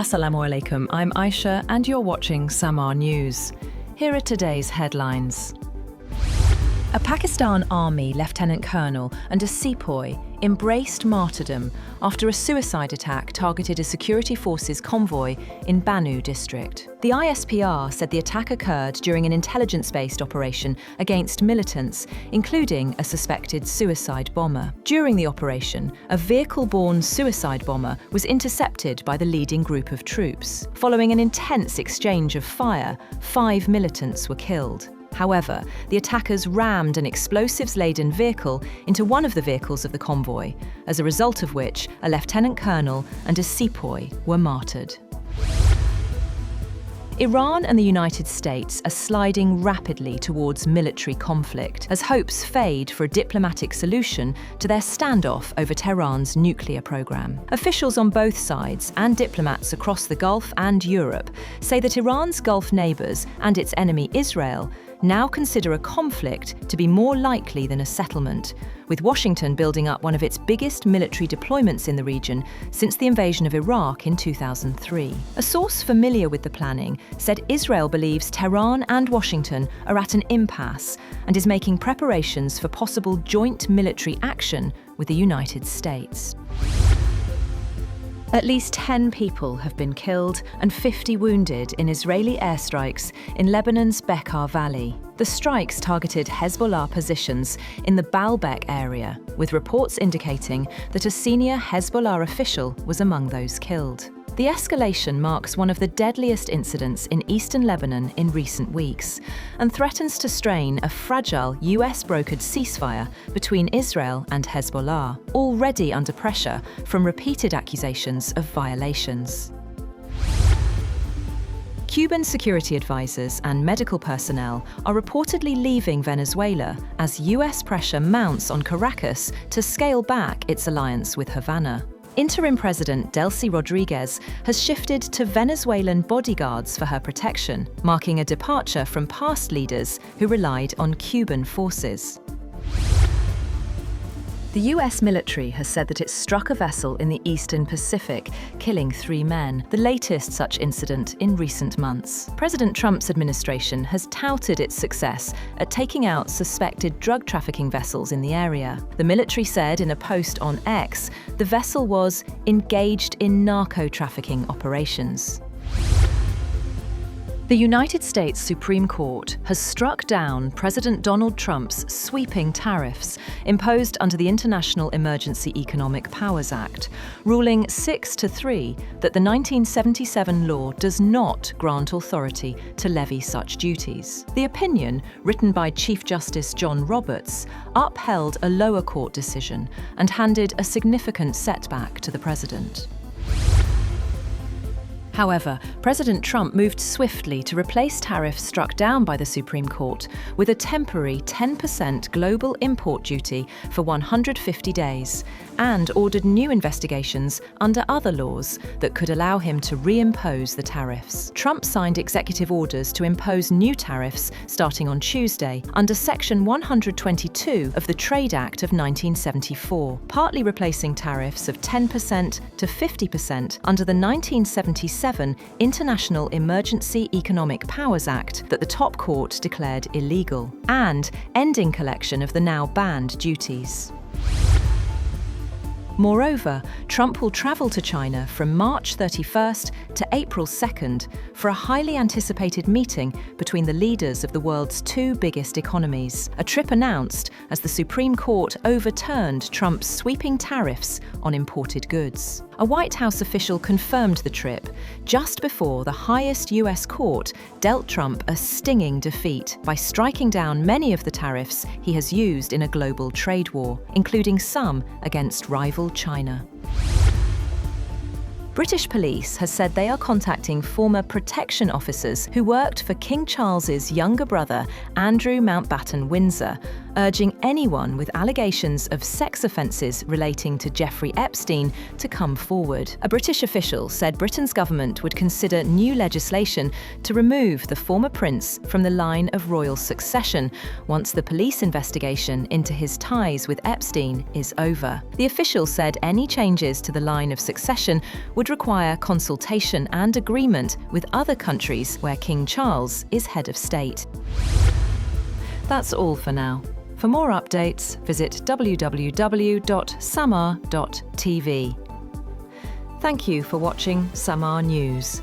Assalamu alaikum, I'm Aisha and you're watching Samar News. Here are today's headlines. A Pakistan Army Lieutenant Colonel and a sepoy embraced martyrdom after a suicide attack targeted a security forces convoy in Bannu district. The ISPR said the attack occurred during an intelligence-based operation against militants, including a suspected suicide bomber. During the operation, a vehicle-borne suicide bomber was intercepted by the leading group of troops. Following an intense exchange of fire, 5 militants were killed. However, the attackers rammed an explosives-laden vehicle into one of the vehicles of the convoy, as a result of which a lieutenant colonel and a sepoy were martyred. Iran and the United States are sliding rapidly towards military conflict as hopes fade for a diplomatic solution to their standoff over Tehran's nuclear program. Officials on both sides and diplomats across the Gulf and Europe say that Iran's Gulf neighbours and its enemy Israel now consider a conflict to be more likely than a settlement, with Washington building up one of its biggest military deployments in the region since the invasion of Iraq in 2003. A source familiar with the planning said Israel believes Tehran and Washington are at an impasse and is making preparations for possible joint military action with the United States. At least 10 people have been killed and 50 wounded in Israeli airstrikes in Lebanon's Bekaa Valley. The strikes targeted Hezbollah positions in the Baalbek area, with reports indicating that a senior Hezbollah official was among those killed. The escalation marks one of the deadliest incidents in eastern Lebanon in recent weeks and threatens to strain a fragile US-brokered ceasefire between Israel and Hezbollah, already under pressure from repeated accusations of violations. Cuban security advisors and medical personnel are reportedly leaving Venezuela as US pressure mounts on Caracas to scale back its alliance with Havana. Interim President Delcy Rodriguez has shifted to Venezuelan bodyguards for her protection, marking a departure from past leaders who relied on Cuban forces. The US military has said that it struck a vessel in the Eastern Pacific, killing 3 men, the latest such incident in recent months. President Trump's administration has touted its success at taking out suspected drug trafficking vessels in the area. The military said in a post on X, the vessel was engaged in narco trafficking operations. The United States Supreme Court has struck down President Donald Trump's sweeping tariffs imposed under the International Emergency Economic Powers Act, ruling 6-3 that the 1977 law does not grant authority to levy such duties. The opinion, written by Chief Justice John Roberts, upheld a lower court decision and handed a significant setback to the president. However, President Trump moved swiftly to replace tariffs struck down by the Supreme Court with a temporary 10% global import duty for 150 days and ordered new investigations under other laws that could allow him to reimpose the tariffs. Trump signed executive orders to impose new tariffs starting on Tuesday under Section 122 of the Trade Act of 1974, partly replacing tariffs of 10% to 50% under the 1977 International Emergency Economic Powers Act that the top court declared illegal, and ending collection of the now banned duties. Moreover, Trump will travel to China from March 31st to April 2nd for a highly anticipated meeting between the leaders of the world's 2 biggest economies, a trip announced as the Supreme Court overturned Trump's sweeping tariffs on imported goods. A White House official confirmed the trip just before the highest US court dealt Trump a stinging defeat by striking down many of the tariffs he has used in a global trade war, including some against rival China. British police has said they are contacting former protection officers who worked for King Charles's younger brother, Andrew Mountbatten Windsor, urging anyone with allegations of sex offences relating to Jeffrey Epstein to come forward. A British official said Britain's government would consider new legislation to remove the former prince from the line of royal succession once the police investigation into his ties with Epstein is over. The official said any changes to the line of succession would require consultation and agreement with other countries where King Charles is head of state. That's all for now. For more updates, visit www.samar.tv. Thank you for watching Samar News.